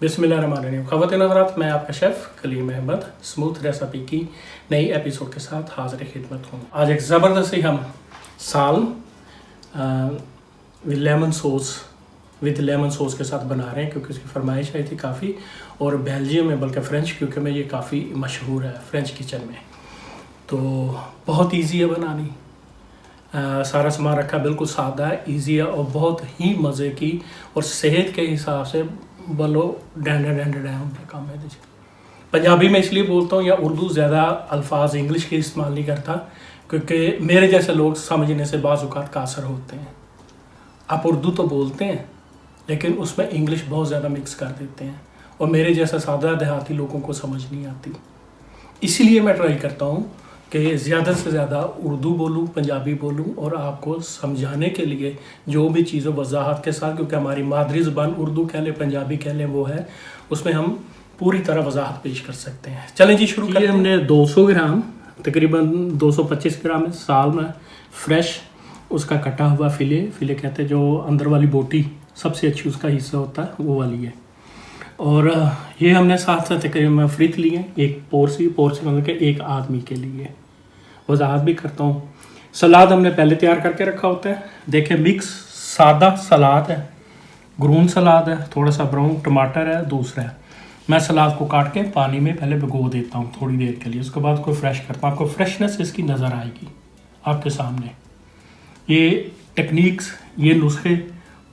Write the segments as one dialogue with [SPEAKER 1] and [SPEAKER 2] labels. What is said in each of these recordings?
[SPEAKER 1] बिस्मिल्लाहिर्रहमानिर्रहीम। ख़वातीन हज़रात, मैं आपका chef Kaleem Ahmed smooth recipe की नई एपिसोड के साथ हाज़िर खिदमत हूँ। आज एक ज़बरदस्ती हम साल्म विद लेमन सॉस के साथ बना रहे हैं, क्योंकि उसकी फरमाइश आई थी काफ़ी, और बेल्जियम में बल्कि फ़्रेंच क्योंकि में ये काफ़ी मशहूर है फ़्रेंच किचन में। तो बहुत ईजी है बनानी। सारा सामान रखा, बिल्कुल सादा है, ईजी है और बहुत ही मज़े की और सेहत के हिसाब से बोलो डेंडे काम है। पंजाबी में इसलिए बोलता हूँ या उर्दू ज़्यादा अल्फाज इंग्लिश के इस्तेमाल नहीं करता, क्योंकि मेरे जैसे लोग समझने से बाज़ औक़ात कासर होते हैं। आप उर्दू तो बोलते हैं लेकिन उसमें इंग्लिश बहुत ज़्यादा मिक्स कर देते हैं और मेरे जैसा सादा देहाती लोगों को समझ नहीं आती। इसीलिए मैं ट्राई करता हूँ कि ज़्यादा से ज़्यादा उर्दू बोलूँ, पंजाबी बोलूँ और आपको समझाने के लिए जो भी चीज़ें वजाहत के साथ, क्योंकि हमारी मादरी ज़बान उर्दू कह लें पंजाबी कह लें वो है, उसमें हम पूरी तरह वजाहत पेश कर सकते हैं। चलें जी, शुरू करें। हमने 200 ग्राम तकरीबन 225 ग्राम साल्म है फ्रेश, उसका कटा हुआ फिले कहते हैं, जो अंदर वाली बोटी सबसे अच्छी उसका हिस्सा होता है वो वाली है। और ये हमने साथ तकरीबन फ्रिज लिए, एक पोर्सी मतलब कि एक आदमी के लिए। वजाहत भी करता हूँ। सलाद हमने पहले तैयार करके रखा होता है। देखें, मिक्स सादा सलाद है, ग्रीन सलाद है, थोड़ा सा ब्राउन टमाटर है, दूसरा है। मैं सलाद को काट के पानी में पहले भिगो देता हूँ थोड़ी देर के लिए, उसके बाद कोई फ्रेश करता हूँ। आपको फ्रेशनेस इसकी नज़र आएगी आपके सामने। ये टेक्निक्स, ये नुस्खे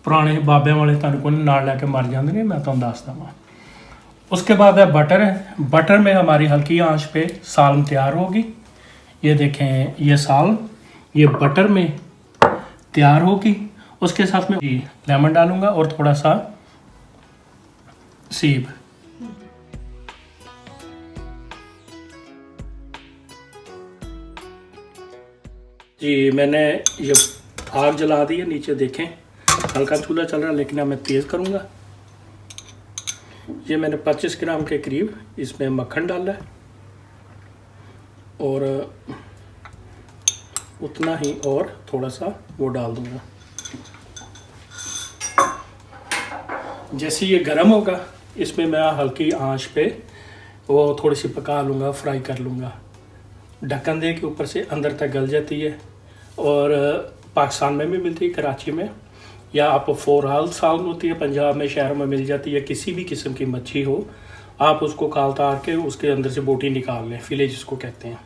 [SPEAKER 1] पुराने बाबे वाले तुहानू कोई नाल लैके मर जाते हैं, मैं तुहानू दसदा वां। उसके बाद है बटर है। बटर में हमारी हल्की आंच पे साल्म तैयार होगी। ये देखें, ये साल्म ये बटर में तैयार होगी। उसके साथ में लेमन डालूंगा और थोड़ा सा सेब। जी, मैंने ये आग जला दी है, नीचे देखें हल्का चूल्हा चल रहा है, लेकिन अब मैं तेज़ करूँगा। ये मैंने 25 ग्राम के करीब इसमें मक्खन डाला है और उतना ही और थोड़ा सा वो डाल दूँगा। जैसे ये गर्म होगा, इसमें मैं हल्की आंच पे वो थोड़ी सी पका लूँगा, फ्राई कर लूँगा। ढक्कन दे के ऊपर से अंदर तक गल जाती है और पाकिस्तान में भी मिलती है, कराची में, या आप फोराल साल्म होती है पंजाब में, शहरों में मिल जाती है। किसी भी किस्म की मच्छी हो, आप उसको काल तार के उसके अंदर से बोटी निकाल लें, फिले जिसको कहते हैं।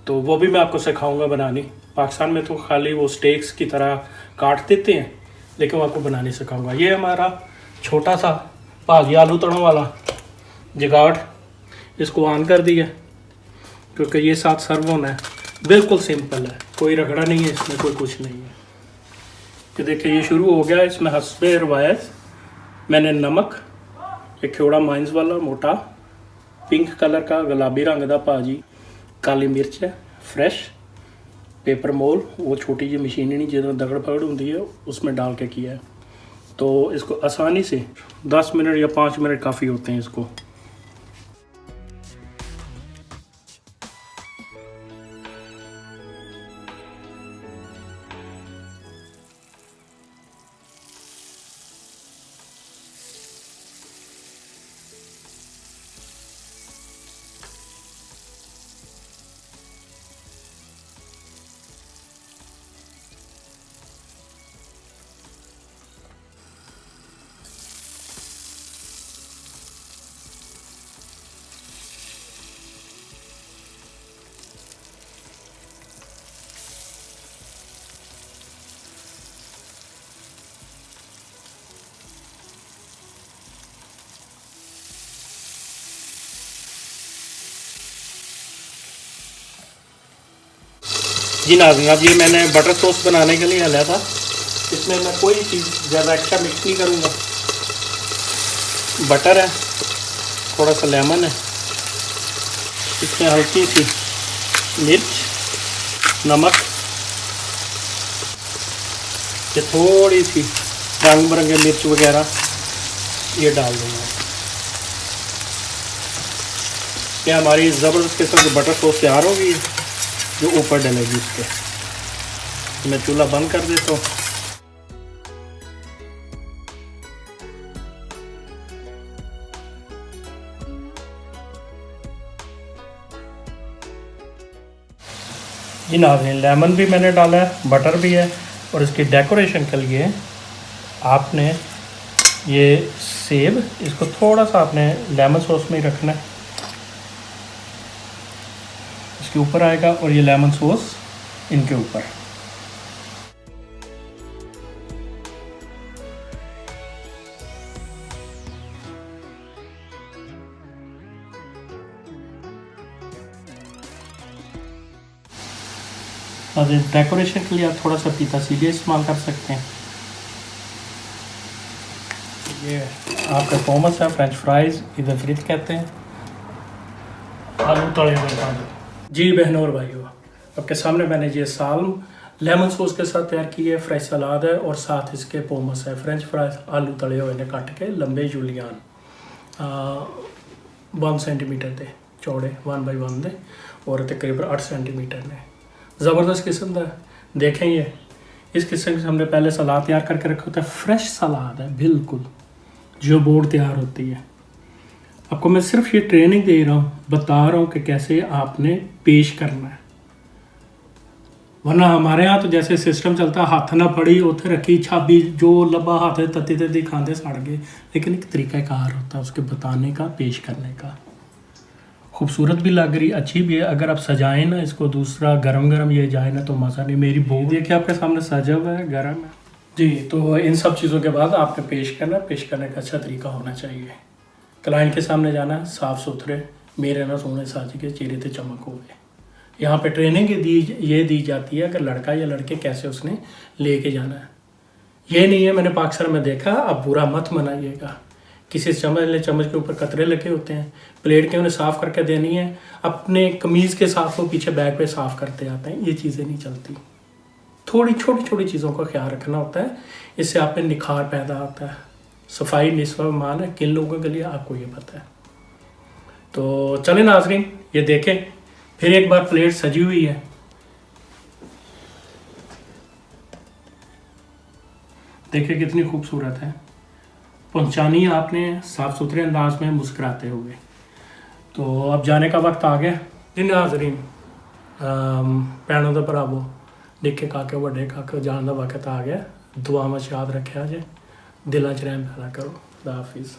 [SPEAKER 1] तो वो भी मैं आपको सिखाऊंगा बनानी। पाकिस्तान में तो खाली वो स्टेक्स की तरह काट देते हैं, लेकिन मैं आपको बनाने सिखाऊंगा। ये हमारा छोटा सा भाजी आलू तड़ों वाला जुगाड़, इसको ऑन कर दिया क्योंकि ये साथ सर्व होना है। बिल्कुल सिंपल है, कोई रगड़ा नहीं है इसमें, कोई कुछ नहीं है। कि देखिए ये शुरू हो गया। इसमें हस्बे रवायत मैंने नमक, एक थोड़ा माइंस वाला मोटा पिंक कलर का गुलाबी रंग का भाजी, काली मिर्च है फ्रेश, पेपर मोल वो छोटी जी मशीन नहीं जिसमें दगड़ पगड़ होती है, उसमें डाल के किया है। तो इसको आसानी से 10 मिनट या 5 मिनट काफ़ी होते हैं इसको। जी नाज़रीन, अब ये मैंने बटर टोस्ट बनाने के लिए लिया था। इसमें मैं कोई चीज़ ज़्यादा एक्स्ट्रा मिक्स नहीं करूँगा। बटर है, थोड़ा सा लेमन है, इसमें हल्की सी मिर्च, नमक, ये थोड़ी सी रंग बिरंगे मिर्च वगैरह ये डाल दूँगा। ये हमारी ज़बरदस्त किस्म की बटर टोस्ट तैयार हो गई है, जो ऊपर डलेगी इसके। तो मैं चूल्हा बंद कर देता हूँ। जी नाज़रीन, लेमन भी मैंने डाला है, बटर भी है, और इसकी डेकोरेशन के लिए आपने ये सेब, इसको थोड़ा सा आपने लेमन सॉस में ही रखना है, इसके ऊपर आएगा, और ये लेमन सॉस इनके ऊपर। और डेकोरेशन के लिए आप थोड़ा सा पीता सीलिया इस्तेमाल कर सकते हैं। ये आपका पोमस है, फ्रेंच फ्राइज़ इधर फ्रिज कहते हैं, आलू तले हुए। जी बहनों और भाइयों, आपके सामने मैंने ये साल्म लेमन सॉस के साथ तैयार की है, फ्रेश सलाद है, और साथ इसके पोमस है, फ्रेंच फ्राइज आलू तले हुए ने काट के लंबे जुलियान 1 सेंटीमीटर दे चौड़े 1 बाई 1 दे, और तकरीबन 8 सेंटीमीटर ने। ज़बरदस्त किस्म का देखें, ये इस किस्म से हमने पहले सलाद तैयार करके रखा होता है, फ्रेश सलाद है बिल्कुल, जो बोर्ड तैयार होती है। आपको मैं सिर्फ ये ट्रेनिंग दे रहा हूँ, बता रहा हूँ कि कैसे आपने पेश करना है, वरना हमारे यहाँ तो जैसे सिस्टम चलता है, हाथ ना फड़ी उथे रखी छाबी, जो लबा हाथ है तत्ती तत्ती खाते सड़ गए। लेकिन एक तरीक़ाकार होता है उसके बताने का, पेश करने का। खूबसूरत भी लग रही, अच्छी भी है। अगर आप सजाएं ना इसको, दूसरा गरम गरम ये जाए ना तो मज़ा नहीं। मेरी बहू देखिए आपके सामने सजा हुआ है, गरम है जी। तो इन सब चीज़ों के बाद आपने पेश करने का अच्छा तरीका होना चाहिए। क्लाइंट के सामने जाना साफ़ सुथरे, मेरे ना सोने साज के चेहरे पे चमक हो गए। यहाँ पे ट्रेनिंग ये दी जाती है कि लड़का या लड़के कैसे उसने लेके जाना है। ये नहीं है, मैंने पाकसर में देखा, अब बुरा मत मनाइएगा, किसी चम्मच के ऊपर कतरे लगे होते हैं, प्लेट के उन्हें साफ़ करके देनी है, अपने कमीज़ के साथ वो पीछे बैग पे साफ़ करते आते हैं। ये चीज़ें नहीं चलती। थोड़ी छोटी छोटी चीज़ों का ख्याल रखना होता है, इससे आप में निखार पैदा होता है। सफाई निस्फ़ ईमान है, किन लोगों के लिए आपको ये पता है। तो चलें नाज़रीन, ये देखें फिर एक बार, प्लेट सजी हुई है। देखिए कितनी खूबसूरत है। पहुंचानी है आपने साफ़ सुथरे अंदाज में, मुस्कुराते हुए। तो अब जाने का वक्त आ गया जी नाज़रीन। भैनों दा भरावो, निक्के काके वड्डे काके, जान का वक्त आ गया। दुआ में याद रखा जे, दिलों च रहम पैदा करो। खुदा हाफिज़।